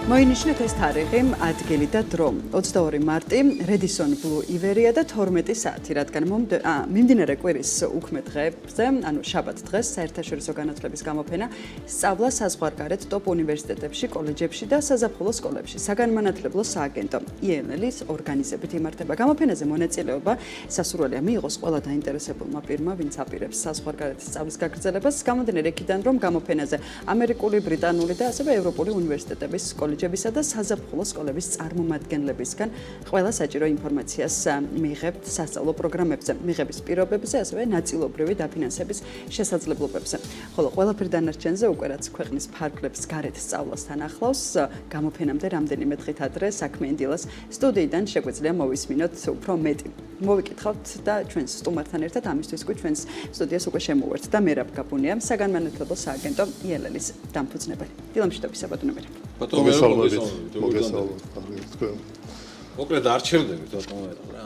მოინიშნეთ ეს თარიღი, ადგილი და დრო. 22 მარტი, Redison Blue ივერია და 12 საათი, რადგან მიმდინარე კვირის უქმე დღეებზე, ანუ შაბათ დღეს, საერთაშორისო განათლების გამოფენა სწავლა საზღვარგარეთ ტოპ უნივერსიტეტებში, კოლეჯებში და საზაფხულო სკოლებში. საგანმანათლებლო სააგენტო INL-ის ორგანიზებით იმართება. გამოფენაზე მონაწილეობა სასურველია მიიღოს ყველა დაინტერესებულმა პირმა, ვინც აპირებს საზღვარგარეთის სწავლის გაგრძელებას. გამომდინარე იქიდან, რომ გამოფენაზე ამერიკული, ბრიტანული და ასევე ევროპული უნივერსიტეტების კოლეჯებისა და საზაფხულო სკოლების წარმომადგენლებისგან ყველა საჭირო ინფორმაციას მიიღებთ სასწავლო პროგრამებზე, მიღების პირობებზე, ასევე ნაწილობრივი დაფინანსების შესაძლებლობებზე. ხოლო ყველაფერ დანარჩენზე უკვე რაც ქვეყნის ფარგლებს გარეთ სწავლასთან ახლავს, გამოფენამდე რამდენიმე დღით ადრე საქმე ინდილას სტუდიიდან შეგვიძლია მოვისმინოთ უფრო მეტი. მოვიკითხავთ და ჩვენს სტუმართან ერთად ამისთვის კი ჩვენს სტუდიას უკვე შემოვართ და მერაბ გაბუნია, საგანმანათლებლო სააგენტო INL-ის დამფუძნებელი. დილამშვიდობის საბატონო მერაბ. მოკლედ არ ჩერდებით ბატონო რა.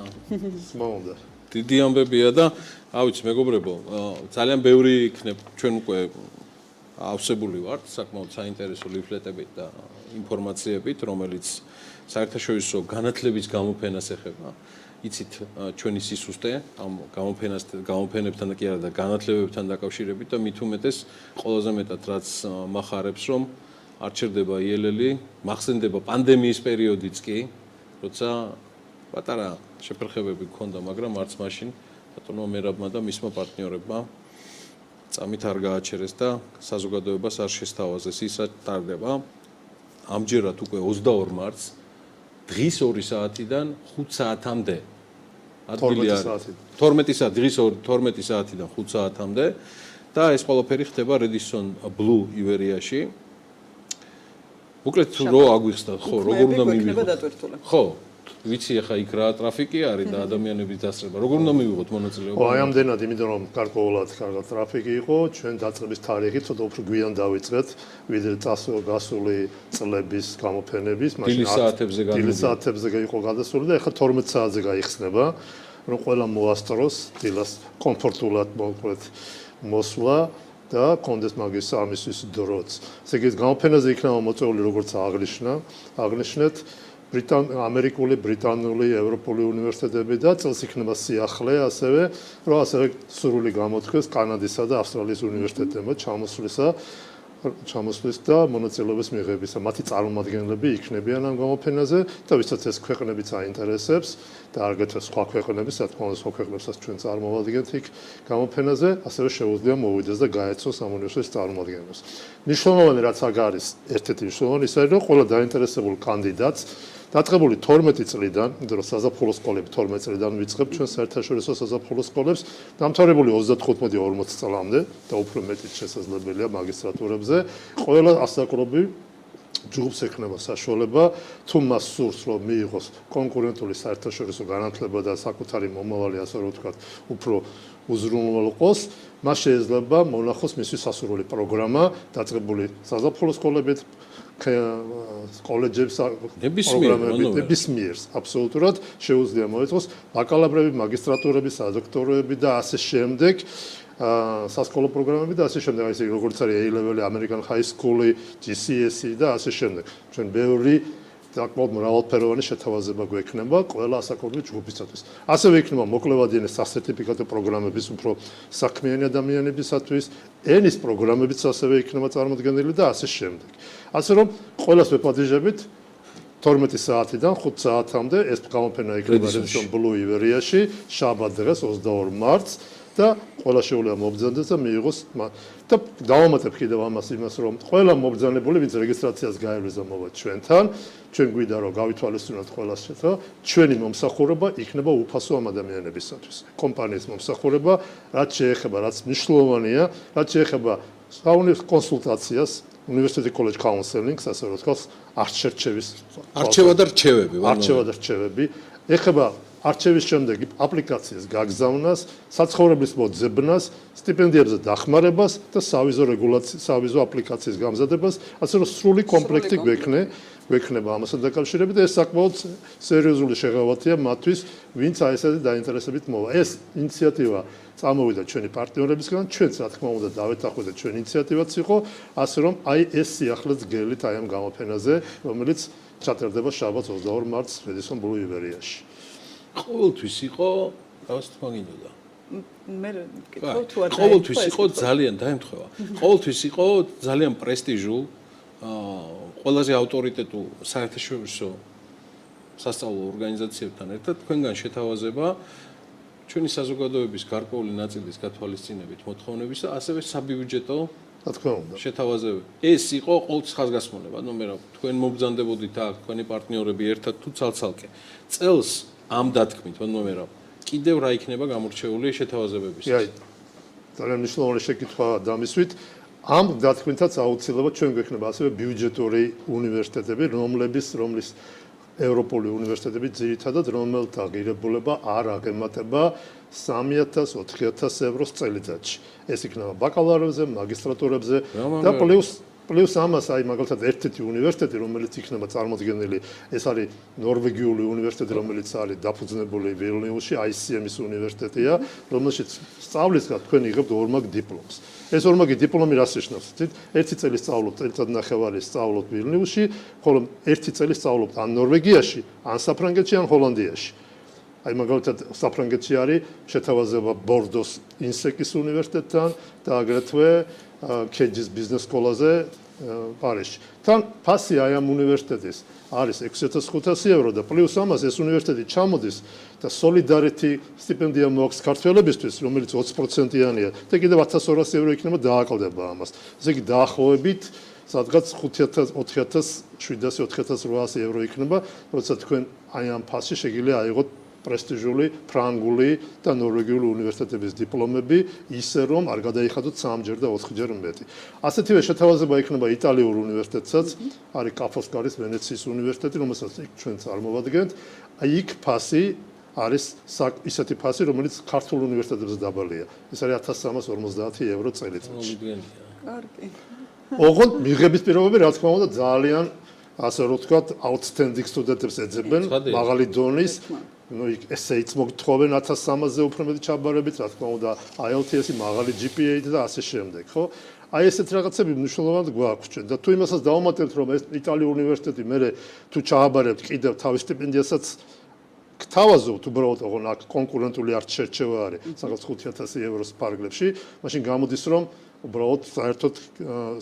მომდა. დიდი ამბებია და ავიცი მეგობრებო, ძალიან ბევრი იქნებ ჩვენ უკვე ავსებული ვართ საკმაოდ საინტერესო ლიფლეტებით და ინფორმაციებით, რომელიც საერთაშორისო განათლების გამოფენას ეხება. იცით ჩვენი სისუსტე ამ გამოფენებთან და კი არა და განათლებებთან დაკავშირებით და მით უმეტეს ყველაზე მეტად რაც მახარებს რომ არ ჩერდება INL-ი, მახსენდება პანდემიის პერიოდიც კი, როცა პატარა შეფერხებები გქონდა, მაგრამ არც მაშინ ბატონო მერაბმა და მისმა პარტნიორებმა წამით არ გააჩერეს და საზოგადოებას არ შესთავაზეს. ისაც ტარდება ამჯერად უკვე 22 მარტს დღის 2 საათიდან 5 საათამდე. ადგილი არის 12 საათი, დღის 12 საათიდან 5 საათამდე და ეს ყველაფერი ხდება Redison Blue ივერიაში. მოკლედ რო აგვიხსნათ, ხო, როგორ უნდა მივიღოთ? ხო, ვიცი ახლა იქ რა ტრაფიკი არის და ადამიანების დასწრება. როგორ უნდა მივიღოთ მონაწილეობა? აი ამდენად, იმიტომ რომ გარკვეულად კარგად ტრაფიკი იყო, ჩვენ დაწყების თარიღი ცოტა უფრო გვიან დავიწყეთ, ვიდრე გასული წლების გამოფენების, მაშინ დილის საათებზე იყო გადასული და ახლა 12 საათზე გაიხსნება, რომ ყველა მოასწროს დილას კომფორტულად მოკლედ მოსვლა და კონდეს მაგის ამისთვის დროც. ესე იგი გამოფენაზე იქნება მოწვეული როგორც აღნიშნეთ ამერიკული, ბრიტანული, ევროპული უნივერსიტეტები და წელს იქნება სიახლე ასევე, რომ ასევე სრული გამოთქვეს კანადისა და ავსტრალიის უნივერსიტეტებმა ჩამოსვლის და მონაწილეობის მიღებისა. მათი წარმომადგენლები იქნებიან ამ გამოფენაზე და ვისაც ეს ქვეყნებიც აინტერესებს და აგრეთვე სხვა ქვეყნები, სათქმელო სხვა ქვეყნებსაც ჩვენ წარმოვადგენთ იქ გამოფენაზე, ასევე შეუძლია მოვიდეს და გაეცოს ამ უნივერსიტეტის წარმომადგენლებს. მნიშვნელოვანი რაც აქ არის, ერთ-ერთი მნიშვნელოვანი ის არის, რომ ყველა დაინტერესებულ კანდიდატს დაწყებული 12 წლიდან, იმიტომ რომ საზაფხულო სკოლები 12 წლიდან ვიწყებთ ჩვენ საერთაშორისო საზაფხულო სკოლებს, დამთავრებული 35-40 წლამდე და უფრო მეტიც შესაძლებელია მაგისტრატურებზე, ყველა ასაკობრივ ჯგუფს ექნება საშუალება, თუ მას სურს რომ მიიღოს კონკურენტული საერთაშორისო განათლება და საკუთარი მომავალი, ასე რომ ვთქვათ, უფრო უზრუნველყოს, მას შეიძლება მონახოს მისი სასურველი პროგრამა, დაწყებული საზაფხულო სკოლებით კოლეჯებს ნებისმიერს აბსოლუტურად შეუძლია მოეწყოს ბაკალავრები, მაგისტრატურები, სადოქტოროები და ასე შემდეგ, სასკოლო პროგრამები და ასე შემდეგ, ისე როგორც არის A-level, American High School, GCSE და ასე შემდეგ. ჩვენ ბევრი საკმაოდ მრავალფეროვანი შეთავაზება გვექნება ყველა ასაკობრივ ჯგუფისათვის. ასევე იქნება მოკლევადიანი სასერტიფიკატო პროგრამების უფრო საქმიანი ადამიანებისათვის, ენის პროგრამებიც ასევე იქნება წარმოდგენილი და ასე შემდეგ. ასე რომ ყველას ვეპატიჟებით 12 საათიდან 5 საათამდე ეს გამოფენა იქნება Redison Blue ივერიაში, შაბათ დღეს 22 მარტს და ყველა შეუძლია მობრძანდეს და მიიღოს და დავამატებ კიდევ იმას რომ ყველა მობრძანებული ვინც რეგისტრაციას გაევლეს და მოვა ჩვენთან, ჩვენ გვიდა რომ გავითვალისწინოთ ყველას შეთა, ჩვენი მომსახურება იქნება უფასო ამ ადამიანებისათვის. კომპანიის მომსახურება, რაც შეეხება, რაც მნიშვნელოვანია, რაც შეეხება კონსულტაციას, University College Counseling-ს, ასე რომ ვთქვათ, არჩევა და რჩევები. ეხება არჩევის შემდეგ აპლიკაციის გაგზავნას, საცხოვრებლის მოძებნას, სტიპენდიებზე დახმარებას და სავიზო აპლიკაციის გამზადებას, ასე რომ სრული კომპლექტი გვექნება ამასთან დაკავშირებით და ეს საკმაოდ სერიოზული შეღავათია მათთვის, ვინც აი ესეთი დაინტერესებით მოვა. ეს ინიციატივა წამოვიდა ჩვენი პარტნიორებისგან, ჩვენც რა თქმა უნდა დავეთანხმდით ჩვენ ინიციატივაც იყო, ასე რომ აი ეს სიახლეც გელით აი ამ გამოფენაზე, რომელიც ჩატარდება შაბათს 22 მარტს რედისონ ბლუ ივერიაში. ყოველთვის იყო, რაღაც თქმა გინდოდა. მე კითხავ თუ არ ყოველთვის იყო ძალიან დაემთხვა. ყოველთვის იყო ძალიან პრესტიჟულ, ყველაზე ავტორიტეტულ საერთაშორისო სასწავლო ორგანიზაციებთან ერთად თქვენგან შეთავაზება ჩვენი საზოგადოების გარკვეული ნაწილის გათვალისწინებით მოთხოვნების და ასევე საბიუჯეტო რა თქმა უნდა შეთავაზებები. ეს იყო ყოველთვის ხაზგასმულება, თქვენ მობრძანდებოდით აქ თქვენი პარტნიორები ერთად თუ ცალ-ცალკე. წელს ამ დათქმით, კიდევ რა იქნება გამორჩეული შეთავაზებებისთვის. ძალიან მნიშვნელოვანი შეკითხვა დამისვით. ამ დათქმითაც აუცილებლად ჩვენ გვექნება ასევე ბიუჯეტური უნივერსიტეტები, რომლის ევროპული უნივერსიტეტები ძირითადად რომელთა ღირებულება არ აღემატება 3000-4000 ევროს წელიწადში. ეს იქნება ბაკალავრებზე, მაგისტრატურებზე და პლუს ამას აი მაგალითად ერთ-ერთი უნივერსიტეტი, რომელიც იქნება წარმოდგენილი, ეს არის ნორვეგიული უნივერსიტეტი, რომელიც არის დაფუძნებული ვილნიუსში, ICM-ის უნივერსიტეტია, რომელშიც სწავლისგან თქვენ იღებთ ორმაგ დიპლომს. ეს ორმაგი დიპლომი რას ნიშნავს? ერთი წელი სწავლობთ, წელიწადნახევარი სწავლობთ ვილნიუსში, ხოლო ერთი წელი სწავლობთ ან ნორვეგიაში, ან საფრანგეთში, ან ჰოლანდიაში. აი მაგალითად საფრანგეთში არის შეთავაზება ბორდოს ინსეკის უნივერსიტეტთან და აგრეთვე კეჯის ბიზნეს სკოლაზე პარიზში. თან ფასი აი ამ უნივერსიტეტის არის 6500 евро და პლუს ამას ეს უნივერსიტეტი ჩამოდის და солидарити სტიპენდია მოაქვს ქართველებისთვის, რომელიც 20%-იანია და კიდევ 1200 евро იქნება დააკლდება ამას. ესე იგი დაახლოებით სადღაც 4700-4800 евро იქნება, როცა თქვენ აი ამ ფასში შეგიძლია აიღოთ პრესტიჟული ფრანგული და ნორვეგიული უნივერსიტეტების დიპლომები, ისე რომ არ გადაიხადოთ 3-ჯერ და 4-ჯერ მეტი. ასეთივე შეთავაზება იქნება იტალიურ უნივერსიტეტსაც, არის კაფოსკარის ვენეციის უნივერსიტეტი, რომელსაც ჩვენ წარმოვადგენთ. აი იქ ფასი არის ისეთი ფასი, რომელიც ქართულ უნივერსიტეტებზე დაბალია. ეს არის 1350 евро წელიწადში. კარგი. ოღონდ მიღების პირობები რა თქმა უნდა ძალიან ასე რომ ვთქვათ, outstanding სტუდენტებს ეძებენ, მაღალი დონის ესეიც მოგთხოვენ 1300-ზე უფრო მეტი ჩაბარებით, რა თქმა უნდა, IELTS-ი მაღალი GPA-ით და ასე შემდეგ, ხო? აი ესეთ რაღაცები მნიშვნელოვნად გვაქვს ჩვენ და თუ იმასაც დავუმატებთ, რომ ეს იტალიური უნივერსიტეტი მე თუ ჩააბარებთ კიდევ თავის სტიპენდიასაც გთავაზობთ უბრალოდ ოღონ აქ კონკურენტული არ შერჩევა არის, სადღაც 5000 ევროს ფარგლებში, მაშინ გამოდის რომ უბრალოდ საერთოდ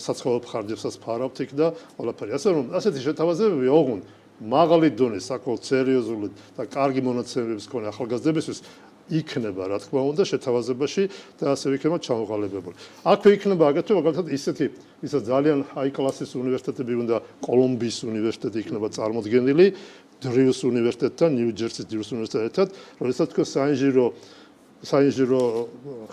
საცხოვრებელ ხარჯებსაც ფარავთ იქ და ყველაფერი. ასე რომ ასეთი შეთავაზებები ოღონ მაღალი დონის საკმაოდ სერიოზული და კარგი მონაცემების მქონე ახალგაზრდებისთვის იქნება, რა თქმა უნდა, შეთავაზებაში და ასევე იქნება ჩამოყალიბებული. აქვე იქნება აგრეთვე მაგალითად ისეთი, ვისაც ძალიან high class-ის უნივერსიტეტები უნდა, კოლუმბიის უნივერსიტეტი იქნება წარმოდგენილი, დრიუს უნივერსიტეტთან, ნიუ-ჯერსის დრიუს უნივერსიტეტთან, როდესაც თქვენ საინჟინრო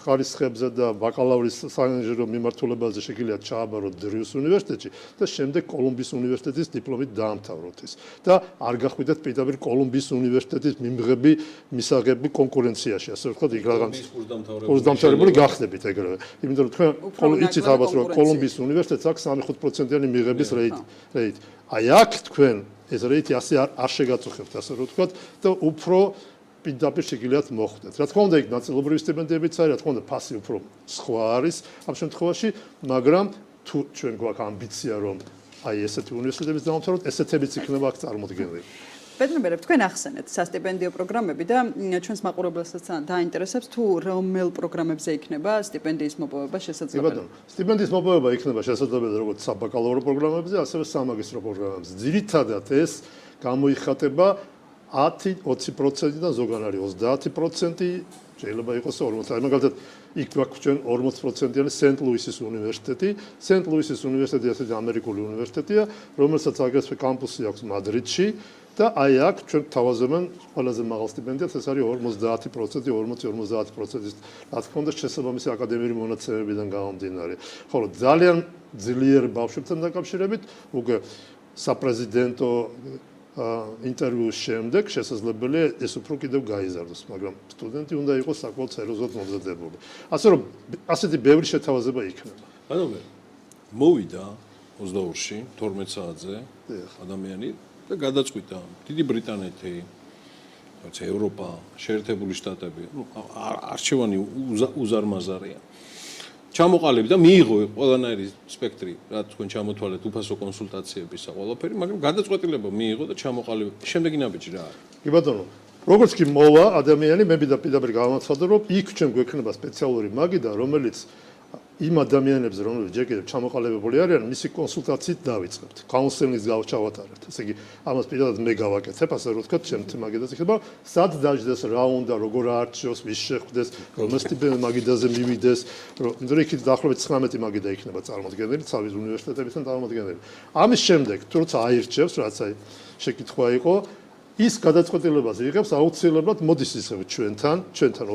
ხარისხებზე და ბაკალავრის საინჟინრო მიმართულებაზე შეგიძლიათ ჩააბაროთ დრიუს უნივერსიტეტში და შემდეგ კოლუმბიის უნივერსიტეტის დიპლომით დაამთავროთ ის. და არ გახვიდეთ პირდაპირ კოლუმბიის უნივერსიტეტის მიმღები მისაღები კონკურენციაში, ასე ვთქვათ, იქ რაღაც კურსდამთავრებული გახდებით ეგრევე. იმიტომ რომ თქვენ იცით ალბათ რომ კოლუმბიის უნივერსიტეტს აქვს 3-5%-იანი მიღების რეიტი. აი აქ თქვენ ეს რეიტი ასე არ შეგაწუხებთ, ასე რომ ვთქვათ და უფრო პირდაპირ შეგიძლიათ მოხვდეთ. რა თქმა უნდა, იქ ნაწილობრივი სტიპენდიებიც არის, რა თქმა უნდა, ფასი უფრო სხვა არის ამ შემთხვევაში, მაგრამ თუ ჩვენ გვაქვს ამბიცია, რომ აი ესეთი უნივერსიტეტების დავამთავროთ, ესეთებიც იქნება აქ წარმოდგენილი. ბედნიერებ, თქვენ ახსენეთ სასტიპენდიო პროგრამები და ჩვენს მაყურებელსაც დაინტერესებს თუ რომელ პროგრამებზე იქნება სტიპენდიის მოპოვება შესაძლებელი. ბატონო, სტიპენდიის მოპოვება იქნება შესაძლებელი როგორც საბაკალავრო პროგრამებზე, ასევე სამაგისტრო პროგრამებზე. ძირითადად ეს გამოიხატება 10-20%-დან ზოგან არის 30%, შეიძლება იყოს 40%. აი მაგალითად, იქ გვაქვს ჩვენ 40%-იანი სენტ-ლუისის უნივერსიტეტი. სენტ-ლუისის უნივერსიტეტი ასეთი ამერიკული უნივერსიტეტია, რომელსაც აგრეთვე კამპუსი აქვს მადრიდში და აი აქ ჩვენ თავაზობენ ყველაზე მაღალ სტიპენდიას, ეს არის 50%, 40-50%. რა თქმა უნდა, შესაბამისი აკადემიური მონაცემებიდან გამომდინარე. ხოლო ძალიან ძლიერ ბავშვებთან დაკავშირებით, უკვე საპრეზიდენტო ინტერვიუს შემდეგ შესაძლებელია ეს უფრო კიდევ გაიზარდოს, მაგრამ სტუდენტი უნდა იყოს საკმაოდ სერიოზულად მომზადებული. ასე რომ ასეთი ბევრი შეთავაზება იქნება. ანუ მოვიდა 22-ში 12 საათზე ადამიანი და გადაწყვიტა დიდი ბრიტანეთი, რაც ევროპა, შეერთებული შტატები, არჩევანი უზარმაზარია. ჩამოყალიბდა და მიიღო ყველანაირი სპექტრი, რაც თქვენ ჩამოთვალეთ, უფასო კონსულტაციებისა ყველაფერი, მაგრამ გადაწყვეტილება მიიღო და ჩამოყალიბდა. შემდეგი ნაბიჯი რა არის? კი ბატონო, როგორც კი მოვა ადამიანი, მე პირდაპირ გავამახსოვრდა, რომ იქ ჩვენ გვექნება სპეციალური მაგიდა, რომელიც იმ ადამიანებს, რომლებიც ჯერ კიდევ ჩამოყალიბებული არიან, მისი კონსულტაციით დავიწყებთ. კაუნსელინგს გავჩავატარებთ. ესე იგი, ამას პირადად მე გავაკეთებ, ასე რომ ვთქვათ, ჩემთვის მაგიდაზე ხდება, სად დაждდეს, რა უნდა, როგორ აარჩიოს, ვის შეხვდეს, რომელ ტიპის მაგიდაზე მივიდეს, რომ იქით დაახლოებით 19 მაგიდა იქნება წარმოდგენილი, თავის უნივერსიტეტებიდან წარმოდგენილი. ამის შემდეგ, თუ როცა აირჩევს, რაც აი შეკითხვა იყო, ის გადაწყვეტილებას იღებს აუცილებლად მოდის ისევ ჩვენთან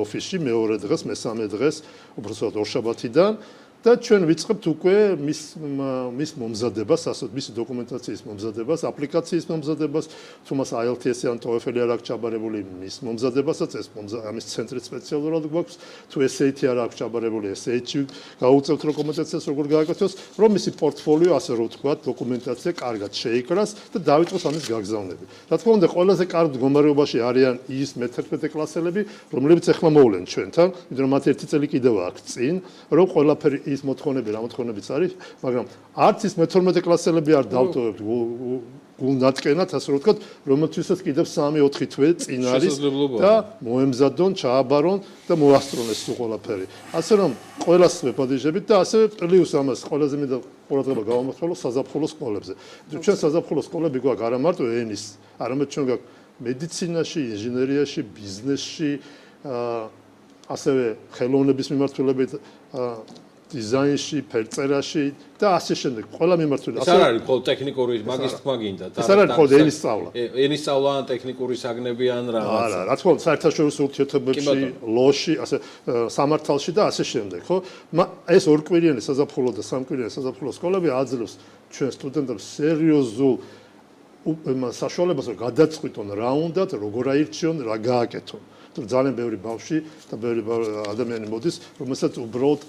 ოფისში მეორე დღეს, მესამე დღეს, უბრალოდ ორშაბათიდან და ჩვენ ვიწყებთ უკვე მის მომზადებას, ასეთ მისი დოკუმენტაციის მომზადებას, აპლიკაციის მომზადებას, თუ მას IELTS-ი ან TOEFL-ი არ აქვს ჩაბარებული, მის მომზადებასაც ეს ამის ცენტრი სპეციალურად გვაქვს, თუ SAT არ აქვს ჩაბარებული, SAT-ი გაუწევთ რეკომენდაციას როგორ გააკეთოს, რომ მისი პორტფოლიო, ასე რომ ვთქვათ, დოკუმენტაცია კარგად შეიკრას და დაიწყოს ამის გაგზავნები. რა თქმა უნდა, ყველაზე კარგ მდგომარეობაში არიან ის მე-11 კლასელები, რომლებიც ახლა მოვლენ ჩვენთან, იმიტომ რომ მათ ერთი წელი კიდევ აქვს წინ, რომ ყველაფერი ის მოთხოვნები, რა მოთხოვნებიც არის, მაგრამ არც ის მე-12 კლასელები არ დავტოვებთ გულნატკენად, ასე რომ ვთქვათ, რომელთვისაც კიდევ 3-4 თვე წინ არის და მოემზადონ, ჩააბარონ და მოასწრონ ეს ყველაფერი. ასე რომ ყველას ვეპატიჟებით და ასევე პლუს ამას ყველაზე მინდა ყურადღება გავამახვილო საზაფხულო სკოლებზე. ჩვენ საზაფხულო სკოლები გვაქვს არა მარტო ენის, არამედ ჩვენ გვაქვს მედიცინაში, ინჟინერიაში, ბიზნესში, ასევე ხელოვნების მიმართულებით დიზაინში, ფერწერაში და ასე შემდეგ. ყველა მიმართულებით. ეს არ არის მხოლოდ ტექნიკური მაგის თქმა გინდა. ეს არ არის მხოლოდ ენის სწავლა. ენის სწავლა ან ტექნიკური საგნები ან რაღაც. არა, რა თქმა უნდა, საერთაშორისო ურთიერთობებში, ლოში, ასე სამართალში და ასე შემდეგ, ხო? ეს ორკვირიანი საზაფხულო და სამკვირიანი საზაფხულო სკოლები აძლევს ჩვენ სტუდენტებს სერიოზულ საშუალებას, რომ გადაწყვიტონ რა უნდათ, როგორ აირჩიონ, რა გააკეთონ. ძალიან ბევრი ბავშვი და ბევრი ადამიანი მოდის, რომელსაც უბრალოდ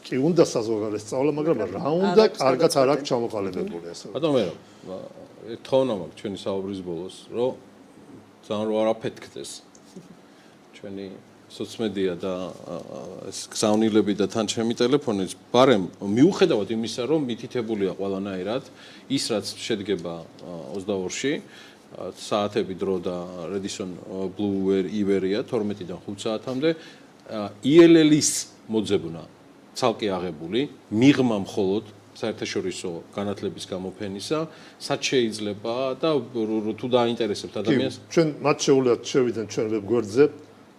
კი უნდა საზღვარგარეთ სწავლა, მაგრამ რა უნდა, კარგად არ აქვს ჩამოყალიბებული ასე. ბატონო, ეთხოვნა მაქვს ჩვენი საუბრის ბოლოს, რომ ძალიან რა არაფეთქდეს ჩვენი სოციმედია და ეს გზავნილები და თან ჩემი ტელეფონიც, ბარემ მიუხედავად იმისა, რომ მითითებულია ყველანაირად ის რაც შედგება 22-ში საათები დრო და Redison Blue Iberia 12-დან 5 საათამდე ILL-ის მოძებნა ცალკე აღებული მიღმა მხოლოდ საერთაშორისო განათლების გამოფენისა, სად შეიძლება და თუ დაინტერესებთ ადამიანს. ჩვენ მათ შეუძლიათ შევიდნენ ჩვენ ვებგვერდზე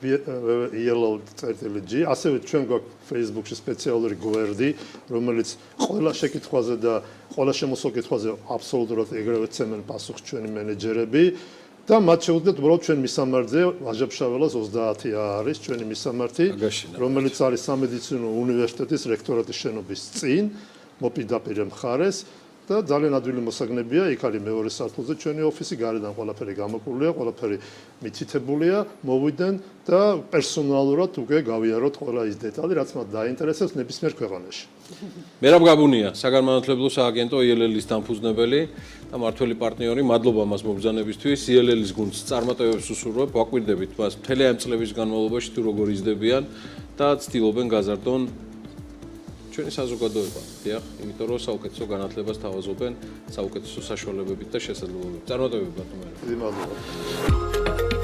ILL.G, ასევე ჩვენ გვაქვს Facebook-ში სპეციალური გვერდი, რომელიც ყველა შეკითხვაზე და ყველა შემოსულ კითხვაზე აბსოლუტურად ეგრევე ცემენ პასუხს ჩვენი მენეჯერები. და მათ შეუძლიათ უბრალოდ ჩვენ მისამართზე ვაჟა-ფშაველას 30 არის ჩვენი მისამართი, რომელიც არის სამედიცინო უნივერსიტეტის რექტორატის შენობის წინ, მოპირდაპირე მხარეს და ძალიან ადვილი მოსაგნებია, იქ არის მეორე სართულზე ჩვენი ოფისი, გარედან ყველაფერი გამოყურულია, ყველაფერი მითითებულია, მოვიდნენ და პერსონალურად უკვე გავიაროთ ყველა ის დეტალი, რაც მათ დაინტერესებს ნებისმიერ ქვეყანაში. მერაბ გაბუნია, საგანმანათლებლო სააგენტო ILL-ის დამფუძნებელი და მართველი პარტნიორი, მადლობა მას მობრძანებისთვის. ILL-ის გუნდს წარმატებებს უსურვებ, ვაკვირდებით მას მთელი ამ წლების განმავლობაში თუ როგორ იზრდებიან და ცდილობენ გაზარდონ ჩვენი საზოგადოება. დიახ, იმიტომ რომ საუკეთესო განათლებას თავაზობენ საუკეთესო საშუალებებით და შესაძლებლობებით. წარმატებები ბატონო. დიდი მადლობა.